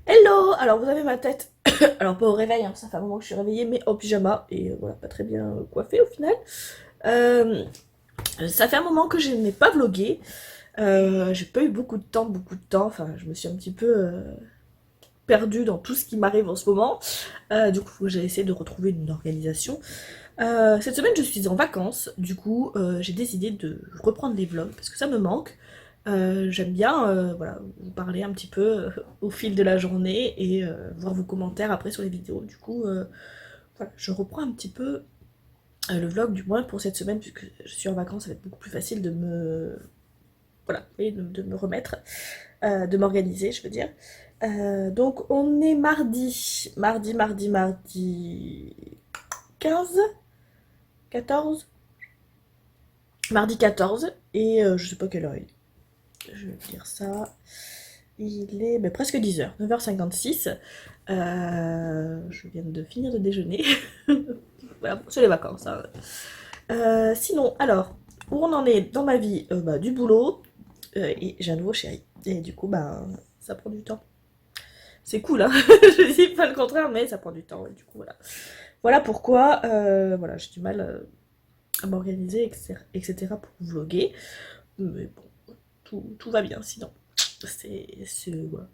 Hello! Alors vous avez ma tête. Alors pas au réveil, hein, ça fait un moment que je suis réveillée, mais en pyjama. Et voilà, pas très bien coiffée au final. Euh, Ça fait un moment que je n'ai pas vlogué. J'ai pas eu beaucoup de temps, beaucoup de temps. Enfin, je me suis un petit peu perdue dans tout ce qui m'arrive en ce moment. Du coup, j'ai essayé de retrouver une organisation. Cette semaine, je suis en vacances. Du coup, j'ai décidé de reprendre les vlogs parce que ça me manque. J'aime bien voilà, vous parler un petit peu au fil de la journée et voir vos commentaires après sur les vidéos. Du coup, voilà, je reprends un petit peu le vlog du moins pour cette semaine puisque je suis en vacances, ça va être beaucoup plus facile de me voilà, et de me remettre, de m'organiser, je veux dire. Donc on est mardi 15, 14, mardi 14 et je sais pas quelle heure il est. Je vais dire ça. Il est presque 10h, 9h56. Je viens de finir de déjeuner. Voilà, c'est les vacances, hein. Sinon, alors, où on en est dans ma vie? Du boulot, et j'ai un nouveau chéri. Et du coup, ça prend du temps. C'est cool, hein. Je dis pas le contraire, mais ça prend du temps. Et du coup, voilà. Voilà pourquoi voilà, j'ai du mal à m'organiser, etc. pour vlogger. Mais bon, tout va bien sinon. Voilà,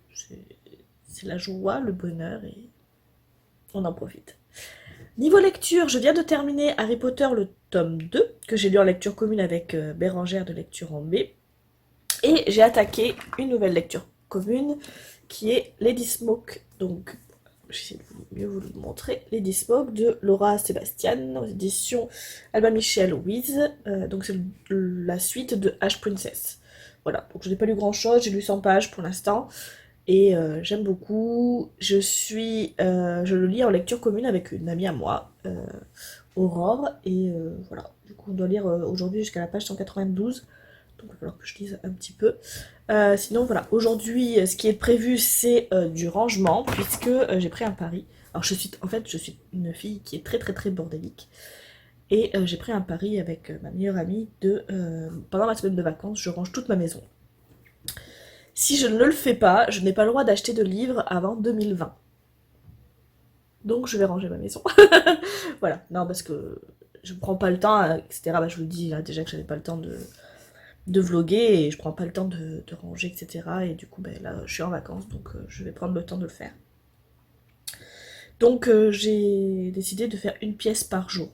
c'est la joie, le bonheur et on en profite. Niveau lecture, je viens de terminer Harry Potter le tome 2, que j'ai lu en lecture commune avec Bérangère de lecture en B. Et j'ai attaqué une nouvelle lecture commune qui est Lady Smoke. Donc, j'essaie de mieux vous le montrer. Lady Smoke de Laura Sébastien aux éditions Alba Michel Louise. Donc, c'est la suite de Ash Princess. Voilà, donc je n'ai pas lu grand chose, j'ai lu 100 pages pour l'instant. Et j'aime beaucoup. Je le lis en lecture commune avec une amie à moi, Aurore. Et voilà, du coup, on doit lire aujourd'hui jusqu'à la page 192. Donc il va falloir que je lise un petit peu. Sinon, voilà, aujourd'hui, ce qui est prévu, c'est du rangement, puisque j'ai pris un pari. Alors, je suis une fille qui est très très très bordélique. Et j'ai pris un pari avec ma meilleure amie pendant ma semaine de vacances, je range toute ma maison. Si je ne le fais pas, je n'ai pas le droit d'acheter de livres avant 2020. Donc je vais ranger ma maison. Voilà, non parce que je prends pas le temps, etc. Je vous le dis là, déjà que j'avais pas le temps de vlogger et je prends pas le temps de ranger, etc. Et du coup, là, je suis en vacances, donc je vais prendre le temps de le faire. Donc j'ai décidé de faire une pièce par jour.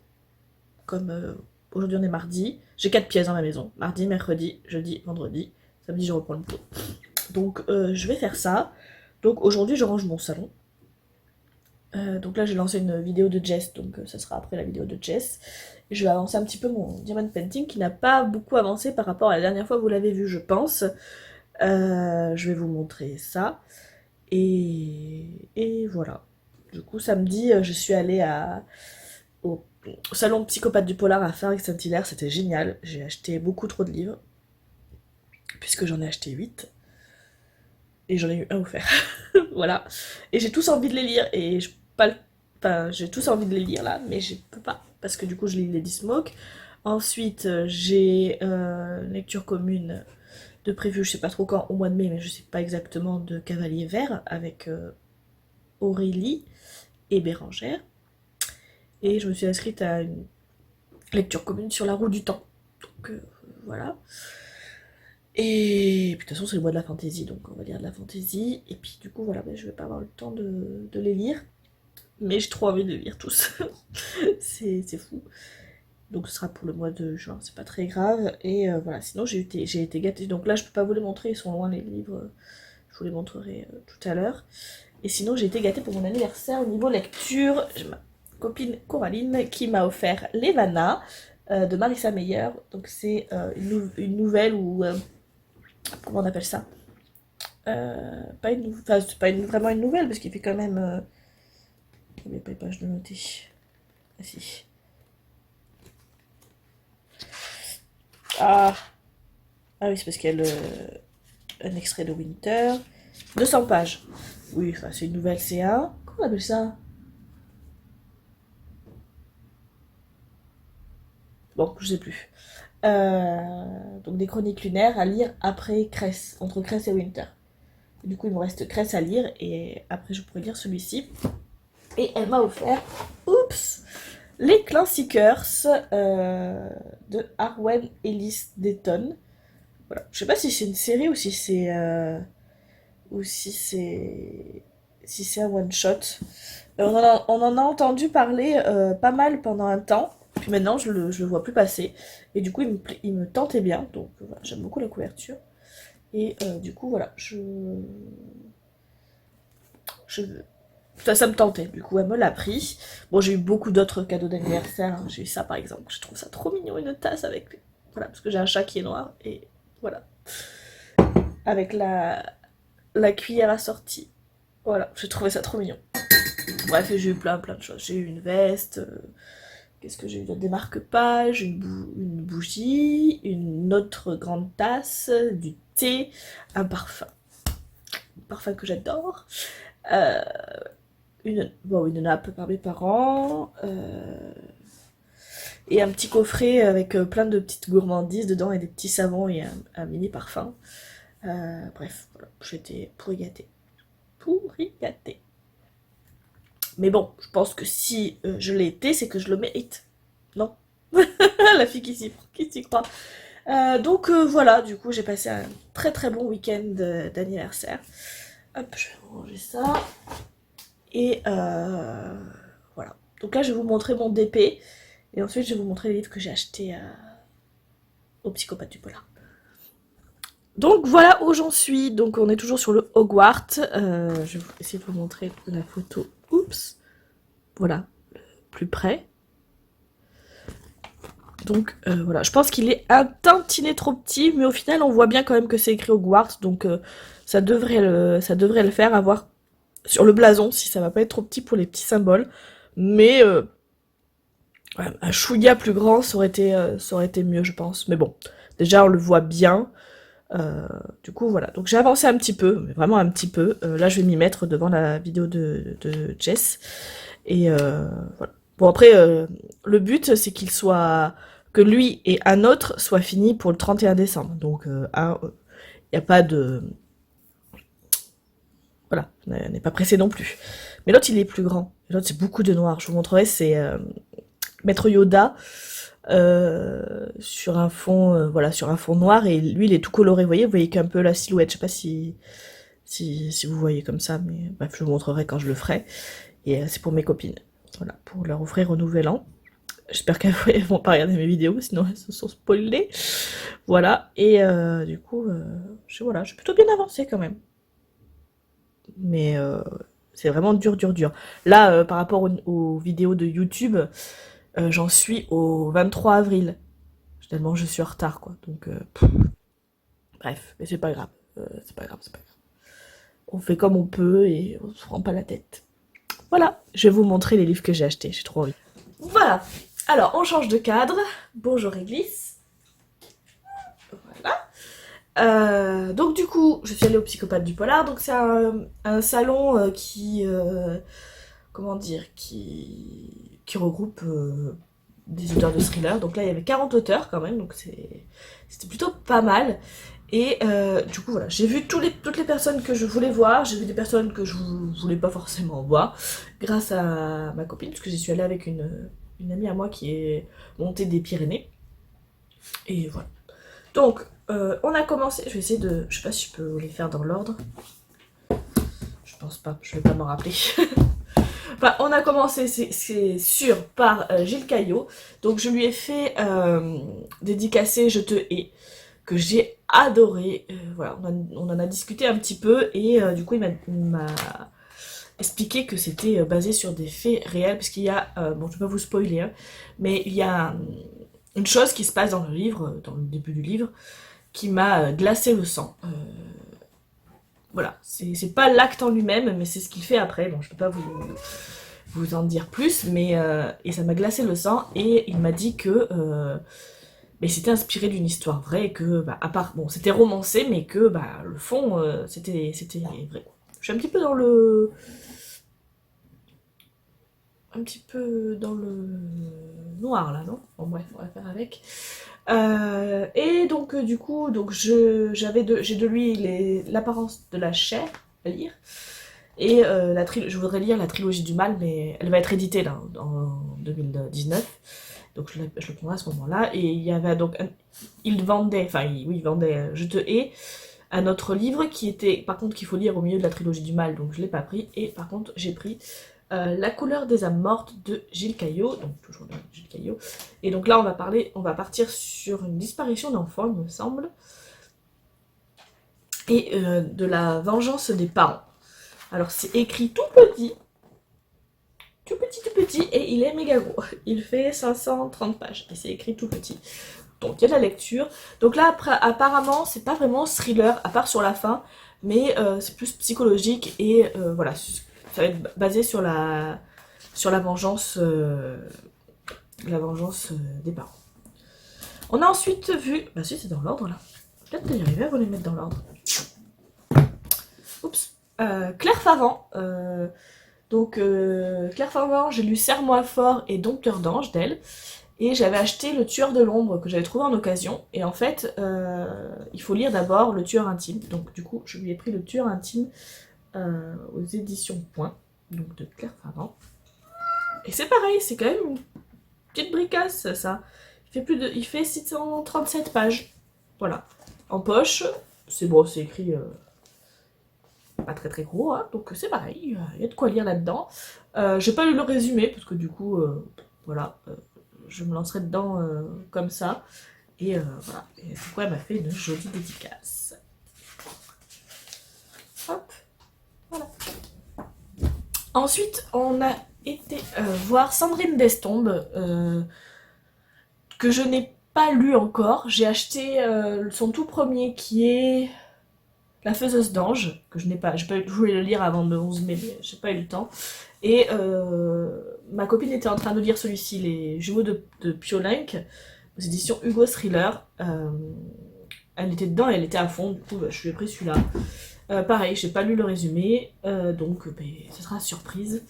Comme aujourd'hui on est mardi, j'ai 4 pièces dans ma maison. Mardi, mercredi, jeudi, vendredi. Samedi, je reprends le boulot. Donc je vais faire ça. Donc aujourd'hui, je range mon salon. Donc là, j'ai lancé une vidéo de Jess, donc ça sera après la vidéo de Jess. Je vais avancer un petit peu mon diamond painting qui n'a pas beaucoup avancé par rapport à la dernière fois, vous l'avez vu, je pense. Je vais vous montrer ça. Et voilà. Du coup, samedi, je suis allée au salon psychopathe du polar à Farix-Saint-Hilaire, c'était génial. J'ai acheté beaucoup trop de livres, puisque j'en ai acheté 8 et j'en ai eu un offert. Voilà. Et j'ai tous envie de les lire, et je pas enfin, j'ai tous envie de les lire là, mais je peux pas, parce que du coup, je lis Lady Smoke. Ensuite, j'ai une lecture commune de prévu, je sais pas trop quand, au mois de mai, mais je sais pas exactement, de Cavalier Vert avec Aurélie et Bérangère. Et je me suis inscrite à une lecture commune sur la roue du temps. Donc voilà. Et puis de toute façon, c'est le mois de la fantaisie, donc on va lire de la fantaisie. Et puis du coup, voilà, je vais pas avoir le temps de les lire. Mais j'ai trop envie de les lire tous. C'est fou. Donc ce sera pour le mois de juin, c'est pas très grave. Et voilà, sinon j'ai été gâtée. Donc là, je peux pas vous les montrer, ils sont loin les livres. Je vous les montrerai tout à l'heure. Et sinon, j'ai été gâtée pour mon anniversaire au niveau lecture. J'ai ma copine Coraline qui m'a offert Levana de Marissa Meyer. Donc c'est une nouvelle ou... comment on appelle ça? Pas une, enfin, c'est pas vraiment une nouvelle parce qu'il fait quand même... il n'y avait pas une page de noter. Ah si. Ah, ah oui, c'est parce qu'il y a un extrait de Winter. 200 pages. Oui, enfin, c'est une nouvelle CA. Comment on appelle ça? Bon, je sais plus. Donc des chroniques lunaires à lire après Cress, entre Cress et Winter. Du coup, il me reste Grèce à lire et après, je pourrais lire celui-ci. Et elle m'a offert, oups, les Classiqueurs de Arwen Ellis Dayton. Voilà. Je sais pas si c'est une série ou si c'est un one shot. On en a entendu parler pas mal pendant un temps. Puis maintenant, je le vois plus passer. Et du coup, il me tentait bien. Donc voilà, j'aime beaucoup la couverture. Et du coup, voilà, je ça me tentait. Du coup, elle me l'a pris. Bon, j'ai eu beaucoup d'autres cadeaux d'anniversaire, hein. J'ai eu ça par exemple. Je trouve ça trop mignon, une tasse avec. Voilà, parce que j'ai un chat qui est noir. Et voilà. Avec la cuillère assortie. Voilà, j'ai trouvé ça trop mignon. Bref, j'ai eu plein de choses. J'ai eu une veste. Qu'est-ce que j'ai eu d'autre? Des marque-pages, une bougie, une autre grande tasse, du thé, un parfum. Un parfum que j'adore. Euh, une nappe par mes parents. Et un petit coffret avec plein de petites gourmandises dedans et des petits savons et un mini parfum. Bref, voilà, j'étais pourri gâtée. Pourri gâtée. Mais bon, je pense que si je l'ai été, c'est que je le mérite. Non? La fille qui s'y croit. Donc voilà, du coup, j'ai passé un très bon week-end d'anniversaire. Hop, je vais ranger ça. Et voilà. Donc là, je vais vous montrer mon DP. Et ensuite, je vais vous montrer les livres que j'ai achetés au Psychopathe du Polar. Donc voilà où j'en suis. Donc on est toujours sur le Hogwarts. Je vais essayer de vous montrer la photo. Oups. Voilà, plus près. Donc voilà, je pense qu'il est un tantinet trop petit, mais au final on voit bien quand même que c'est écrit Hogwarts, donc ça devrait le faire, à voir sur le blason si ça va pas être trop petit pour les petits symboles. Mais ouais, un chouïa plus grand, ça aurait été mieux, je pense. Mais bon, déjà on le voit bien. Du coup voilà, donc j'ai avancé un petit peu, mais vraiment un petit peu. Là je vais m'y mettre devant la vidéo de Jess. Et voilà. Bon après, le but c'est que lui et un autre soient finis pour le 31 décembre. Donc il n'y a pas de... Voilà, n'est pas pressé non plus. Mais l'autre il est plus grand. L'autre c'est beaucoup de noir. Je vous montrerai, c'est Maître Yoda sur un fond voilà, sur un fond noir, et lui il est tout coloré. Vous voyez qu'un peu la silhouette. Je sais pas si vous voyez comme ça, mais bref, je vous montrerai quand je le ferai. Et c'est pour mes copines. Voilà, pour leur offrir au nouvel an. J'espère qu'elles vont pas regarder mes vidéos, sinon elles se sont spoilées. Voilà, et du coup, voilà, je suis plutôt bien avancée quand même. Mais c'est vraiment dur. Là, par rapport aux vidéos de YouTube, j'en suis au 23 avril. Tellement je suis en retard, quoi. Donc, bref, mais c'est pas grave. C'est pas grave. On fait comme on peut et on se prend pas la tête. Voilà, je vais vous montrer les livres que j'ai achetés, j'ai trop envie. Voilà, alors on change de cadre. Bonjour Église. Voilà. Donc du coup, je suis allée au Psychopathe du Polar. Donc c'est un salon comment dire, qui regroupe des auteurs de thrillers. Donc là, il y avait 40 auteurs quand même, donc c'était plutôt pas mal. Et du coup, voilà, j'ai vu toutes les personnes que je voulais voir. J'ai vu des personnes que je voulais pas forcément voir, grâce à ma copine, parce que j'y suis allée avec une amie à moi qui est montée des Pyrénées. Et voilà. Donc, on a commencé. Je vais essayer de. Je sais pas si je peux les faire dans l'ordre. Je pense pas, je vais pas m'en rappeler. Enfin, on a commencé, c'est sûr, par Gilles Caillot. Donc, je lui ai fait dédicacer Je te hais, que j'ai adoré. Voilà, on en a discuté un petit peu, et du coup, il m'a expliqué que c'était basé sur des faits réels, parce qu'il y a, bon, je vais pas vous spoiler, hein, mais il y a une chose qui se passe dans le livre, dans le début du livre, qui m'a glacé le sang. Voilà, c'est pas l'acte en lui-même, mais c'est ce qu'il fait après. Bon, je peux pas vous en dire plus, mais et ça m'a glacé le sang, et il m'a dit que mais c'était inspiré d'une histoire vraie, et que, bah, à part, bon, c'était romancé, mais que, bah, le fond, c'était vrai. Je suis un petit peu dans le... Un petit peu dans le noir, là, non? Bon, bref, on va faire avec. Et donc du coup, j'ai de lui l'apparence de la chair à lire. Et je voudrais lire la trilogie du mal, mais elle va être éditée là en 2019. Donc je le prendrai à ce moment-là. Et il y avait donc il vendait, il vendait Je te hais, un autre livre qui était, par contre, qu'il faut lire au milieu de la trilogie du mal, donc je l'ai pas pris. Et par contre, j'ai pris La couleur des âmes mortes de Gilles Caillot, donc toujours de Gilles Caillot. Et donc là, on va partir sur une disparition d'enfants, il me semble, et de la vengeance des parents. Alors c'est écrit tout petit, et il est méga gros. Il fait 530 pages, et c'est écrit tout petit. Donc il y a de la lecture. Donc là, apparemment, c'est pas vraiment thriller, à part sur la fin, mais c'est plus psychologique, et voilà, ça va être basé sur la vengeance, des parents. On a ensuite vu, bah si c'est dans l'ordre là, peut-être y arriver à vous les mettre dans l'ordre. Oups. Claire Favant. Claire Favant, j'ai lu Serre-moi fort et Dompteur d'ange d'elle. Et j'avais acheté Le Tueur de l'ombre que j'avais trouvé en occasion. Et en fait, il faut lire d'abord Le Tueur intime. Donc du coup, je lui ai pris Le Tueur intime aux éditions Point, donc de Claire Favant. Et c'est pareil, c'est quand même une petite bricasse ça. Il fait 637 pages. Voilà. En poche, c'est bon, c'est écrit pas très très gros, hein, donc c'est pareil, il y a de quoi lire là-dedans. J'ai pas lu le résumé, parce que du coup, voilà, je me lancerai dedans comme ça. Et voilà, et du coup elle m'a fait une jolie dédicace. Hop, voilà. Ensuite, on a été voir Sandrine Destombe, que je n'ai pas lu encore. J'ai acheté son tout premier qui est La Faiseuse d'ange, que je voulais le lire avant le 11 mai, mais j'ai pas eu le temps. Et ma copine était en train de lire celui-ci, Les Jumeaux de Piolenc, aux éditions Hugo Thriller. Elle était dedans et elle était à fond, du coup bah, je lui ai pris celui-là. Pareil, j'ai pas lu le résumé, donc bah, ce sera surprise.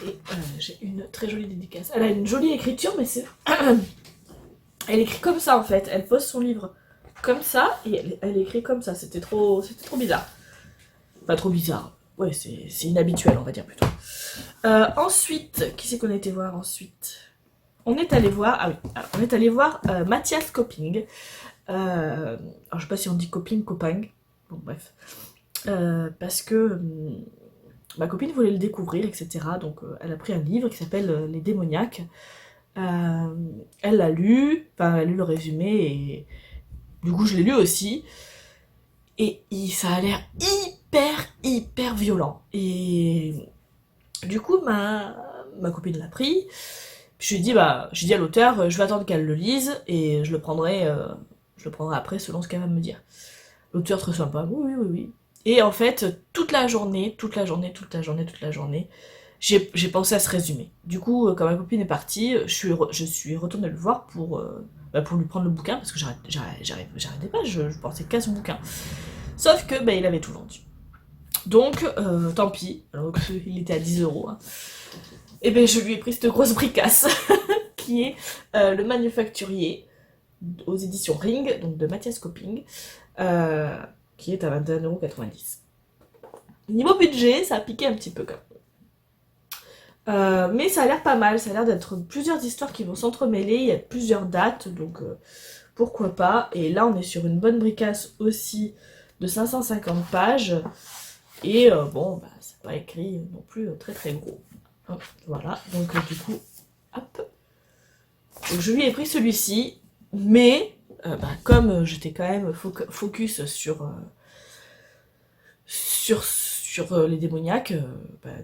Et j'ai une très jolie dédicace. Elle a une jolie écriture, mais c'est... Elle écrit comme ça en fait, elle pose son livre comme ça, et elle écrit comme ça, c'était trop bizarre. Pas trop bizarre, ouais, c'est inhabituel, on va dire plutôt. Ensuite, qui c'est qu'on a été voir ensuite? On est allé voir, Mathias Copping. Alors je sais pas si on dit Copping, Copping, bon bref. Parce que ma copine voulait le découvrir, etc. Donc elle a pris un livre qui s'appelle Les démoniaques. Elle l'a lu, elle a lu le résumé, et du coup je l'ai lu aussi. Et ça a l'air hyper violent. Et du coup ma copine l'a pris. Puis je lui ai dit à l'auteur, je vais attendre qu'elle le lise et je le prendrai après selon ce qu'elle va me dire. L'auteur très sympa, oui. Et en fait, toute la journée, j'ai pensé à ce résumé. Du coup, quand ma copine est partie, je suis retournée le voir pour lui prendre le bouquin, parce que j'arrêtais pas, je pensais qu'à ce bouquin. Sauf que il avait tout vendu. Donc, tant pis, alors qu'il était à 10€. Hein. Et je lui ai pris cette grosse bricasse, qui est Le Manufacturier, aux éditions Ring, donc de Mathias Copping, qui est à 21,90€. Niveau budget, ça a piqué un petit peu quand même. Mais ça a l'air pas mal, ça a l'air d'être plusieurs histoires qui vont s'entremêler, il y a plusieurs dates, donc pourquoi pas. Et là, on est sur une bonne bricasse aussi de 550 pages. Et c'est pas écrit non plus très très gros. Hop, voilà, donc du coup, hop. Donc, je lui ai pris celui-ci, mais comme j'étais quand même focus sur les démoniaques,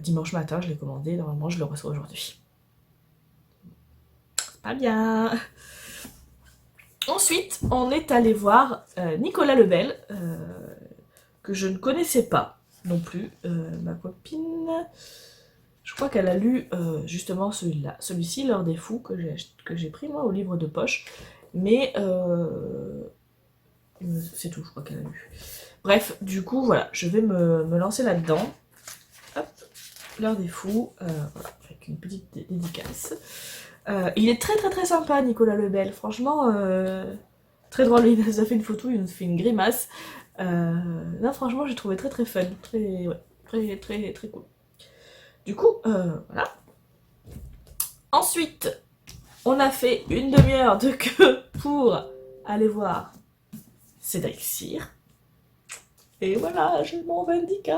dimanche matin je l'ai commandé, normalement je le reçois aujourd'hui. C'est pas bien. Ensuite, on est allé voir Nicolas Lebel, que je ne connaissais pas non plus. Ma copine, je crois qu'elle a lu justement celui-ci, L'heure des fous, que j'ai pris moi au livre de poche. Mais c'est tout, je crois qu'elle a lu. Bref, du coup, voilà, je vais me lancer là-dedans. Hop, L'heure des fous, voilà, avec une petite dédicace. Il est très très très sympa, Nicolas Lebel. Franchement, très drôle. Il nous a fait une photo, il nous a fait une grimace. Là, franchement, j'ai trouvé très très fun. Très, ouais, très très très cool. Du coup, voilà. Ensuite, on a fait une demi-heure de queue pour aller voir Cédric Cyr. Et voilà, j'ai mon Vindicta.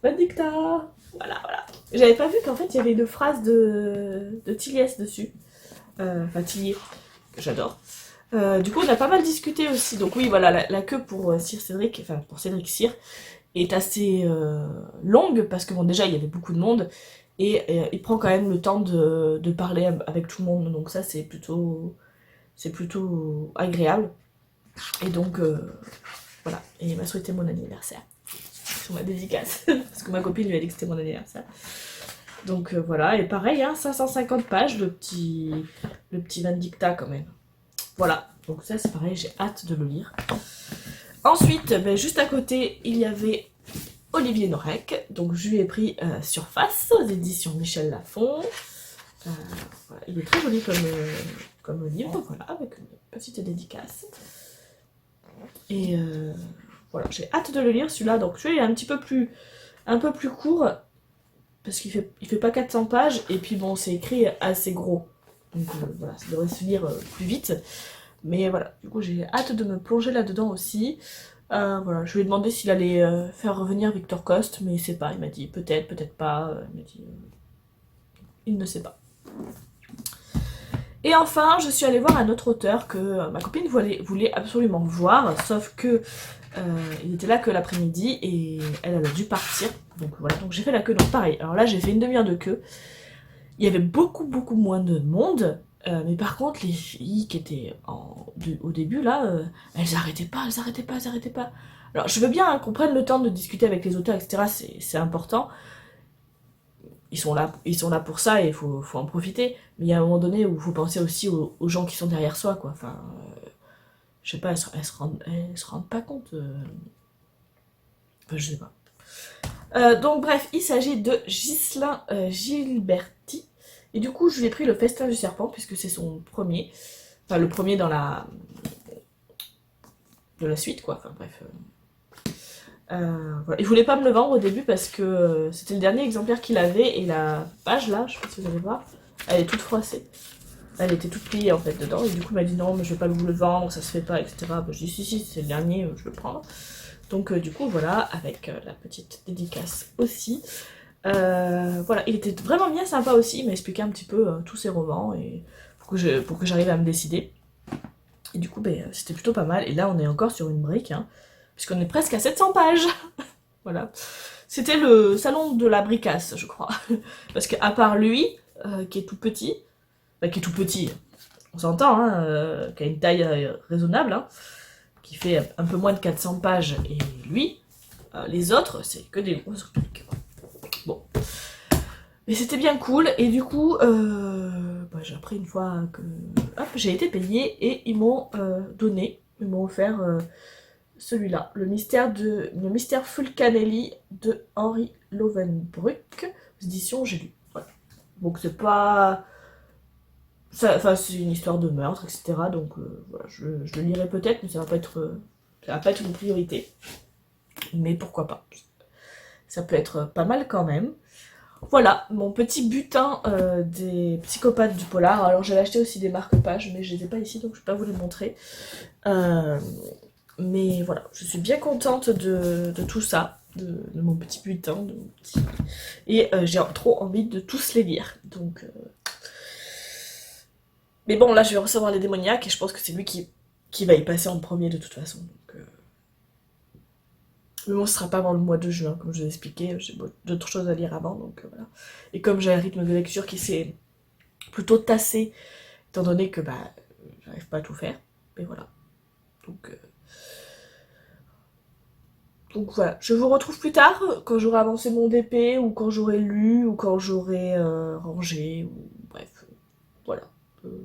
Voilà, voilà. J'avais pas vu qu'en fait il y avait une phrase de Tilliès dessus. Enfin, Tillier, que j'adore. Du coup, on a pas mal discuté aussi. Donc oui, voilà, la queue pour pour Cédric Cyr est assez longue parce que bon, déjà il y avait beaucoup de monde et il prend quand même le temps de parler avec tout le monde. Donc ça, c'est plutôt agréable. Et donc voilà. Et il m'a souhaité mon anniversaire sur ma dédicace parce que ma copine lui a dit que c'était mon anniversaire. Donc voilà, et pareil, hein, 550 pages, le petit Vindicta quand même. Voilà, donc ça c'est pareil, j'ai hâte de le lire. Ensuite, ben, juste à côté, il y avait Olivier Norek, donc je lui ai pris Surface aux éditions Michel Lafon. Voilà, il est très joli comme livre, voilà, avec une petite dédicace. Et voilà, j'ai hâte de le lire celui-là, donc celui-là il est un peu plus court, parce qu'il fait pas 400 pages, et puis bon, c'est écrit assez gros. Donc voilà, ça devrait se lire plus vite. Mais voilà, du coup j'ai hâte de me plonger là-dedans aussi. Voilà, je lui ai demandé s'il allait faire revenir Victor Coste, mais il sait pas, il m'a dit peut-être, peut-être pas, il m'a dit il ne sait pas. Et enfin, je suis allée voir un autre auteur que ma copine voulait absolument voir, sauf que il était là que l'après-midi et elle a dû partir. Donc voilà, donc j'ai fait la queue. Donc pareil, alors là j'ai fait une demi-heure de queue. Il y avait beaucoup moins de monde, mais par contre les filles qui étaient au début là, elles arrêtaient pas. Alors je veux bien hein, qu'on prenne le temps de discuter avec les auteurs, etc. C'est important. Ils sont là pour ça et il faut en profiter. Mais il y a un moment donné où il faut penser aussi aux gens qui sont derrière soi, quoi. Enfin, je sais pas, elles se rendent pas compte. Enfin, je sais pas. Donc bref, il s'agit de Ghislain Gilberti. Et du coup, je lui ai pris le Festin du Serpent, puisque c'est son premier. Enfin, le premier dans de la suite, quoi. Enfin, bref. Voilà. Il voulait pas me le vendre au début parce que c'était le dernier exemplaire qu'il avait et la page là, je sais pas si vous allez voir, elle est toute froissée. Elle était toute pliée en fait dedans et du coup il m'a dit non mais je vais pas vous le vendre, ça se fait pas, etc. Bah, je dis si c'est le dernier, je vais le prendre. Donc du coup voilà, avec la petite dédicace aussi. Voilà, il était vraiment bien sympa aussi, il m'a expliqué un petit peu tous ses romans et pour que j'arrive à me décider. Et du coup ben, c'était plutôt pas mal et là on est encore sur une brique, hein, puisqu'on est presque à 700 pages. Voilà. C'était le salon de la bricasse, je crois. Parce qu'à part lui, qui est tout petit, qui est tout petit, on s'entend, hein, qui a une taille raisonnable, hein, qui fait un peu moins de 400 pages, et lui, les autres, c'est que des grosses rubriques. Bon. Mais c'était bien cool, et du coup, j'ai appris une fois que j'ai été payée, et ils m'ont offert celui-là, le mystère Fulcanelli de Henri Lovenbruck, édition J'ai lu. Voilà. Donc c'est pas... Enfin, c'est une histoire de meurtre, etc. Donc voilà, je le lirai peut-être, mais ça va pas être une priorité. Mais pourquoi pas. Ça peut être pas mal quand même. Voilà, mon petit butin des psychopathes du polar. Alors j'avais acheté aussi des marque-pages, mais je les ai pas ici, donc je vais pas vous les montrer. Mais voilà, je suis bien contente de tout ça, de mon petit butin, et j'ai trop envie de tous les lire. Donc, mais bon, là je vais recevoir les démoniaques et je pense que c'est lui qui va y passer en premier de toute façon. Donc, mais bon, ce sera pas avant le mois de juin, comme je vous ai expliqué. J'ai d'autres choses à lire avant, donc voilà. Et comme j'ai un rythme de lecture qui s'est plutôt tassé, étant donné que j'arrive pas à tout faire, mais voilà. Donc voilà, je vous retrouve plus tard, quand j'aurai avancé mon DP, ou quand j'aurai lu, ou quand j'aurai rangé, ou bref, voilà,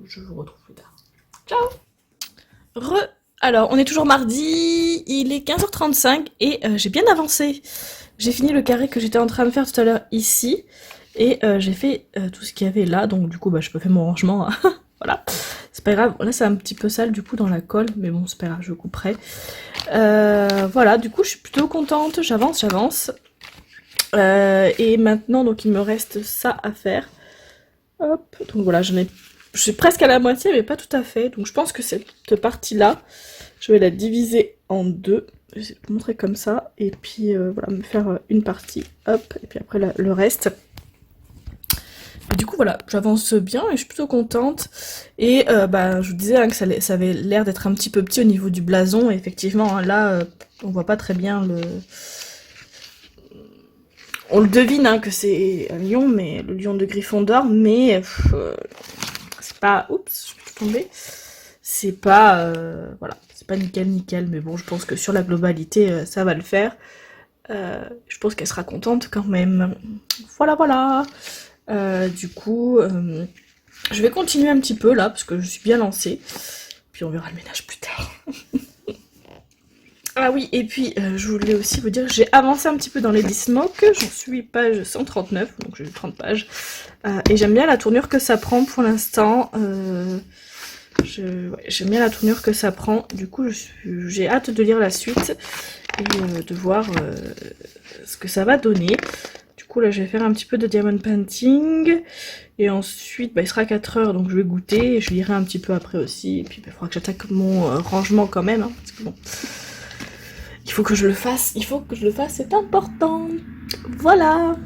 je vous retrouve plus tard. Ciao. Alors, on est toujours mardi, il est 15h35, et j'ai bien avancé. J'ai fini le carré que j'étais en train de faire tout à l'heure ici, Et j'ai fait tout ce qu'il y avait là, donc du coup bah, je peux faire mon rangement. Voilà, c'est pas grave. Là c'est un petit peu sale du coup dans la colle, mais bon c'est pas grave, je couperai. Voilà, du coup je suis plutôt contente, j'avance. Et maintenant donc il me reste ça à faire. Hop, donc voilà, je suis presque à la moitié, mais pas tout à fait. Donc je pense que cette partie-là, je vais la diviser en deux. Je vais vous montrer comme ça. Et puis voilà, me faire une partie. Hop, et puis après le reste. Et du coup voilà, j'avance bien et je suis plutôt contente. Et bah, je vous disais hein, que ça avait l'air d'être un petit peu petit au niveau du blason. Et effectivement, hein, là, on voit pas très bien le... On le devine hein, que c'est un lion, mais le lion de Gryffondor, mais c'est pas... Oups, je suis tombée. C'est pas... voilà, c'est pas nickel, mais bon, je pense que sur la globalité, ça va le faire. Je pense qu'elle sera contente quand même. Voilà. Du coup, je vais continuer un petit peu là, parce que je suis bien lancée. Puis on verra le ménage plus tard. Ah oui, et puis je voulais aussi vous dire, j'ai avancé un petit peu dans les Dismoke, j'en suis page 139, donc j'ai 30 pages. Et j'aime bien la tournure que ça prend pour l'instant. J'aime bien la tournure que ça prend, du coup j'ai hâte de lire la suite et de voir ce que ça va donner. Du coup là je vais faire un petit peu de diamond painting et ensuite bah, il sera 4 heures donc je vais goûter et je lirai un petit peu après aussi. Et puis il faudra que j'attaque mon rangement quand même, hein, parce que bon, il faut que je le fasse, c'est important. Voilà.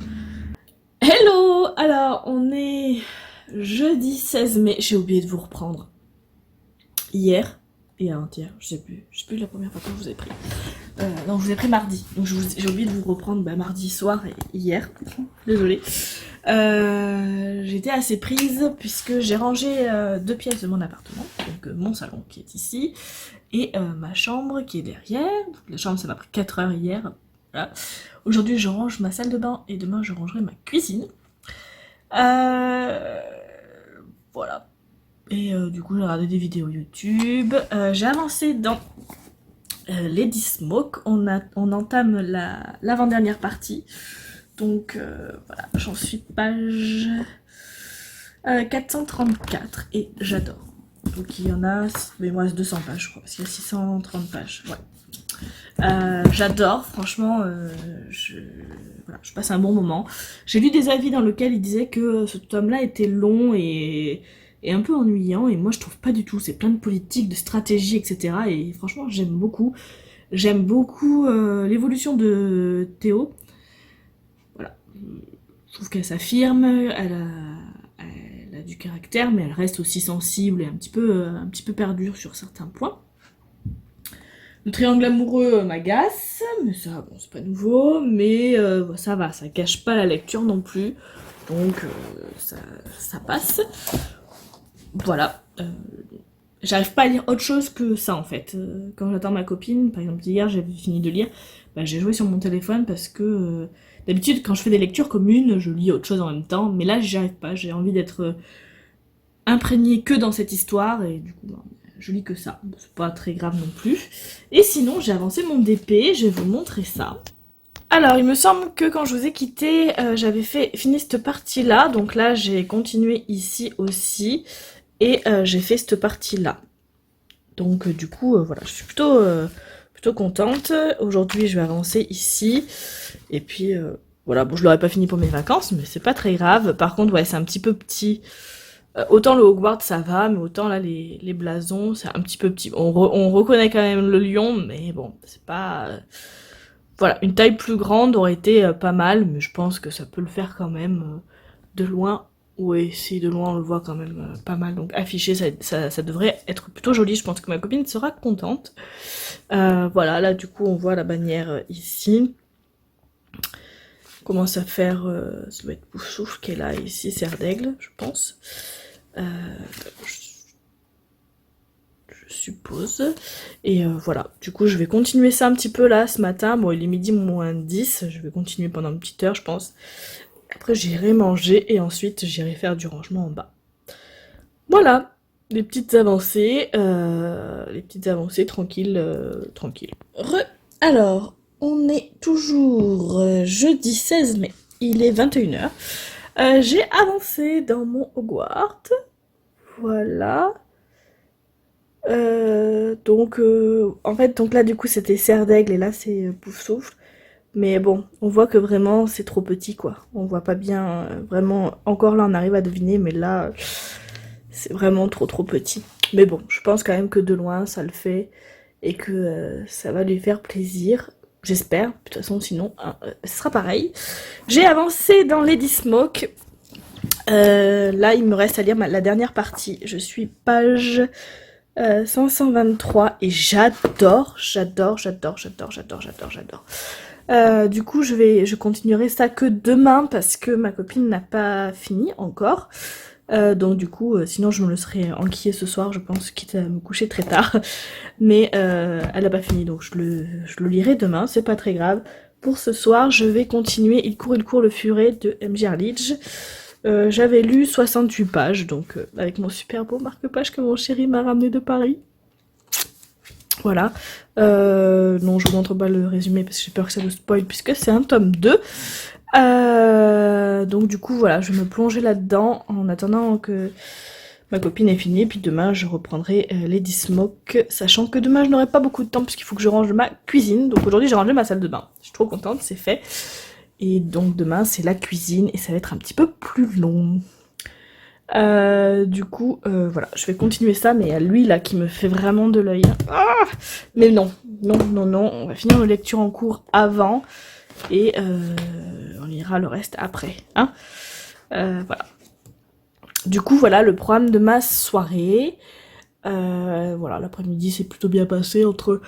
Hello. Alors on est jeudi 16 mai, j'ai oublié de vous reprendre. Hier et avant-hier, je sais plus la première fois que je vous ai pris. Non, je vous ai pris mardi, donc j'ai oublié de vous reprendre mardi soir et hier. Désolée. J'étais assez prise puisque j'ai rangé 2 pièces de mon appartement, donc mon salon qui est ici et ma chambre qui est derrière. Donc, la chambre ça m'a pris 4 heures hier. Voilà. Aujourd'hui je range ma salle de bain et demain je rangerai ma cuisine. Voilà. Et du coup j'ai regardé des vidéos YouTube. J'ai avancé dans Lady Smoke. On entame l'avant-dernière partie. Donc voilà, j'en suis page 434 et j'adore. Donc il y en a, mais il me reste 200 pages je crois, parce qu'il y a 630 pages. Ouais. J'adore, franchement, voilà, je passe un bon moment. J'ai lu des avis dans lesquels ils disaient que ce tome-là était long et un peu ennuyant, et moi je trouve pas du tout. C'est plein de politique, de stratégie, etc. Et franchement, j'aime beaucoup. J'aime beaucoup l'évolution de Théo. Voilà. Je trouve qu'elle s'affirme, elle a du caractère, mais elle reste aussi sensible et un petit peu perdue sur certains points. Le triangle amoureux m'agace, mais ça, bon, c'est pas nouveau, mais ça va, ça gâche pas la lecture non plus, donc ça passe. Voilà. J'arrive pas à lire autre chose que ça en fait. Quand j'attends ma copine, par exemple hier j'avais fini de lire, bah, j'ai joué sur mon téléphone parce que d'habitude quand je fais des lectures communes, je lis autre chose en même temps, mais là j'y arrive pas, j'ai envie d'être imprégnée que dans cette histoire et du coup bah, je lis que ça, c'est pas très grave non plus. Et sinon j'ai avancé mon DP, je vais vous montrer ça. Alors il me semble que quand je vous ai quitté, j'avais fini cette partie là, donc là j'ai continué ici aussi. Et j'ai fait cette partie-là. Donc du coup, voilà, je suis plutôt contente. Aujourd'hui, je vais avancer ici. Et puis, voilà, bon, je l'aurais pas fini pour mes vacances, mais c'est pas très grave. Par contre, ouais, c'est un petit peu petit. Autant le Hogwarts, ça va, mais autant là, les blasons, c'est un petit peu petit. On reconnaît quand même le lion, mais bon, c'est pas... Voilà, une taille plus grande aurait été pas mal, mais je pense que ça peut le faire quand même de loin. Oui, si de loin on le voit quand même pas mal, donc affiché ça devrait être plutôt joli, je pense que ma copine sera contente. Voilà, là du coup on voit la bannière ici. On commence à faire, ça doit être Poufsouffle qui est là, ici Serre d'Aigle, je pense. Je suppose. Et voilà, du coup je vais continuer ça un petit peu là ce matin. Bon, il est midi moins 10, je vais continuer pendant une petite heure je pense. Après j'irai manger et ensuite j'irai faire du rangement en bas. Voilà, les petites avancées tranquilles, tranquilles. Alors, on est toujours jeudi 16 mai, il est 21h. J'ai avancé dans mon Hogwarts. Voilà. En fait, donc là, du coup, c'était Serre d'Aigle et là, c'est Poufsouffle. Mais bon, on voit que vraiment, c'est trop petit, quoi. On voit pas bien, vraiment. Encore là, on arrive à deviner, mais là, c'est vraiment trop petit. Mais bon, je pense quand même que de loin, ça le fait et que ça va lui faire plaisir. J'espère. De toute façon, sinon, hein, ce sera pareil. J'ai avancé dans Lady Smoke. Là, il me reste à lire la dernière partie. Je suis page 523 et j'adore. Du coup, je continuerai ça que demain parce que ma copine n'a pas fini encore. Donc du coup, sinon je me le serais enquillé ce soir, je pense, quitte à me coucher très tard. Mais elle a pas fini, donc je le lirai demain, c'est pas très grave. Pour ce soir, je vais continuer Il court le furet de M.J. Arlidge. J'avais lu 68 pages, donc avec mon super beau marque-page que mon chéri m'a ramené de Paris. Voilà. Non, je vous montre pas le résumé parce que j'ai peur que ça vous spoil puisque c'est un tome 2. Donc du coup, voilà, je vais me plonger là-dedans en attendant que ma copine ait fini. Et puis demain, je reprendrai Lady Smoke, sachant que demain, je n'aurai pas beaucoup de temps puisqu'il faut que je range ma cuisine. Donc aujourd'hui, j'ai rangé ma salle de bain. Je suis trop contente, c'est fait. Et donc demain, c'est la cuisine et ça va être un petit peu plus long. Du coup, voilà, je vais continuer ça, mais il y a lui là qui me fait vraiment de l'œil. Ah, mais non, on va finir nos lectures en cours avant et on lira le reste après. Hein, voilà. Du coup, voilà le programme de ma soirée. Voilà, l'après-midi s'est plutôt bien passé entre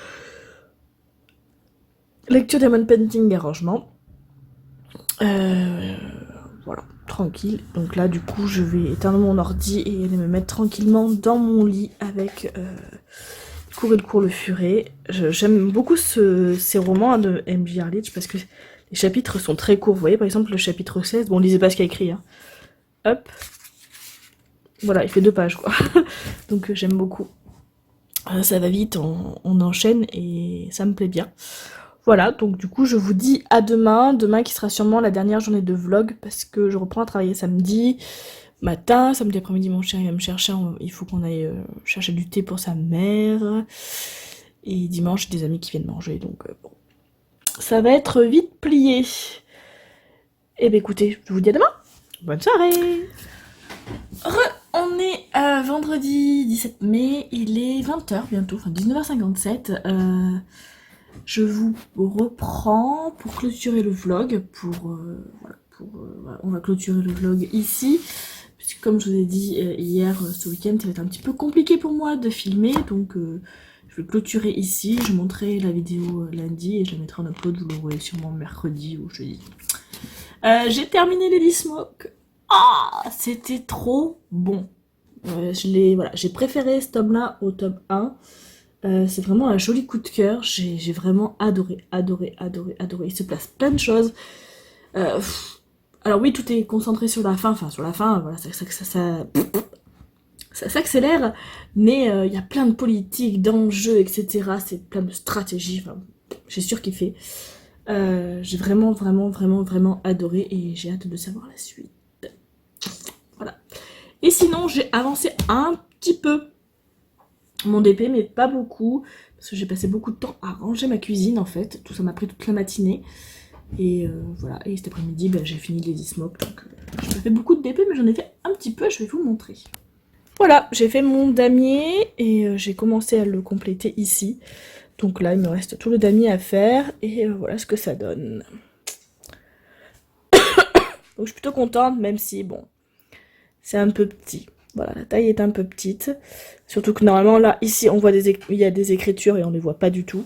lecture Diamond Painting et rangement. Voilà, tranquille. Donc là, du coup, je vais éteindre mon ordi et aller me mettre tranquillement dans mon lit avec Court le furet. J'aime beaucoup ces romans de M.J. Arlidge parce que les chapitres sont très courts. Vous voyez, par exemple, le chapitre 16, bon, lisez pas ce qu'il y a écrit, hein. Hop. Voilà, il fait 2 pages, quoi. Donc j'aime beaucoup. Ça va vite, on enchaîne et ça me plaît bien. Voilà, donc du coup je vous dis à demain, demain qui sera sûrement la dernière journée de vlog parce que je reprends à travailler samedi matin, samedi après-midi mon chéri va me chercher, il faut qu'on aille chercher du thé pour sa mère, et dimanche des amis qui viennent manger, donc bon, ça va être vite plié. Et ben écoutez, je vous dis à demain, bonne soirée. On est vendredi 17 mai, il est 20h bientôt, enfin 19h57, je vous reprends pour clôturer le vlog, voilà, on va clôturer le vlog ici, puisque comme je vous ai dit hier, ce week-end, ça va être un petit peu compliqué pour moi de filmer, donc je vais clôturer ici, je montrerai la vidéo lundi, et je la mettrai en upload, vous l'aurez sûrement mercredi ou jeudi. J'ai terminé Lady Smoke. Ah, c'était trop bon. J'ai préféré ce tome-là au tome 1. C'est vraiment un joli coup de cœur. J'ai vraiment adoré. Il se passe plein de choses. Alors oui, tout est concentré sur la fin. Enfin, sur la fin, voilà, ça s'accélère. Mais il y a plein de politiques, d'enjeux, etc. C'est plein de stratégies. Enfin, j'ai surkiffé. J'ai vraiment adoré et j'ai hâte de savoir la suite. Voilà. Et sinon, j'ai avancé un petit peu mon DP, mais pas beaucoup, parce que j'ai passé beaucoup de temps à ranger ma cuisine en fait. Tout ça m'a pris toute la matinée. Et voilà, et cet après-midi, j'ai fini Lady Smoke, donc j'ai pas fait beaucoup de DP, mais j'en ai fait un petit peu, je vais vous montrer. Voilà, j'ai fait mon damier et j'ai commencé à le compléter ici. Donc là, il me reste tout le damier à faire et voilà ce que ça donne. Donc je suis plutôt contente, même si, bon, c'est un peu petit. Voilà, la taille est un peu petite. Surtout que normalement, là, ici, on voit il y a des écritures et on les voit pas du tout.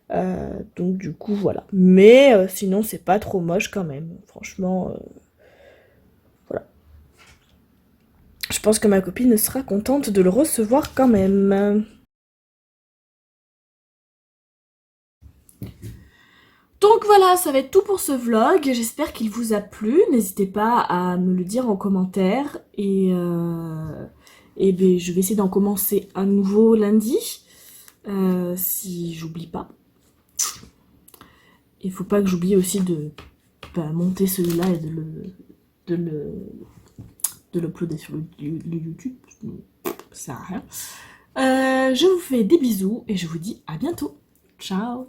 Donc du coup, voilà. Mais sinon, c'est pas trop moche quand même. Franchement, voilà. Je pense que ma copine sera contente de le recevoir quand même. Donc voilà, ça va être tout pour ce vlog. J'espère qu'il vous a plu. N'hésitez pas à me le dire en commentaire. Et ben, je vais essayer d'en commencer un nouveau lundi. Si j'oublie pas. Il faut pas que j'oublie aussi de monter celui-là et de de de l'uploader sur le YouTube. Ça sert à rien. Je vous fais des bisous et je vous dis à bientôt. Ciao.